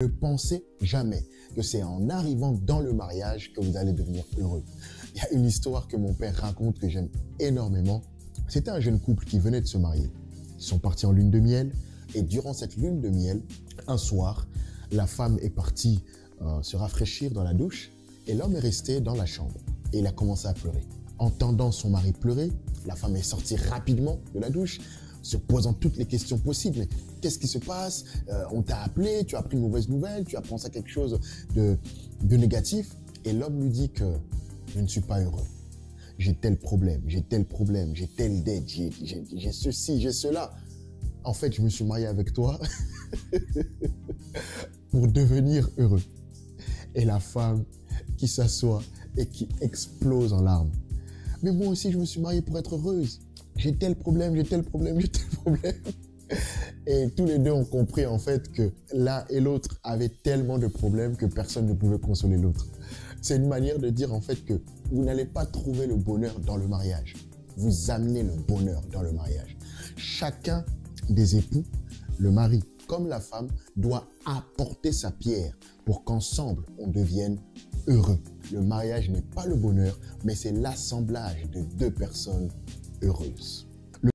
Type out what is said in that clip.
Ne pensez jamais que c'est en arrivant dans le mariage que vous allez devenir heureux. Il y a une histoire que mon père raconte que j'aime énormément. C'était un jeune couple qui venait de se marier. Ils sont partis en lune de miel et durant cette lune de miel, un soir, la femme est partie se rafraîchir dans la douche et l'homme est resté dans la chambre et il a commencé à pleurer. Entendant son mari pleurer, la femme est sortie rapidement de la douche, se posant toutes les questions possibles. Mais qu'est-ce qui se passe? On t'a appelé, tu as pris une mauvaise nouvelle, tu as pensé à quelque chose de négatif. Et l'homme lui dit que je ne suis pas heureux. J'ai tel problème, j'ai tel problème, j'ai telle dette, j'ai ceci, j'ai cela. En fait, je me suis marié avec toi pour devenir heureux. Et la femme qui s'assoit et qui explose en larmes. Mais moi aussi, je me suis mariée pour être heureuse. J'ai tel problème, j'ai tel problème, j'ai tel problème. Et tous les deux ont compris en fait que l'un et l'autre avaient tellement de problèmes que personne ne pouvait consoler l'autre. C'est une manière de dire en fait que vous n'allez pas trouver le bonheur dans le mariage. Vous amenez le bonheur dans le mariage. Chacun des époux, le mari comme la femme, doit apporter sa pierre pour qu'ensemble on devienne heureux. Le mariage n'est pas le bonheur, mais c'est l'assemblage de deux personnes heureuses.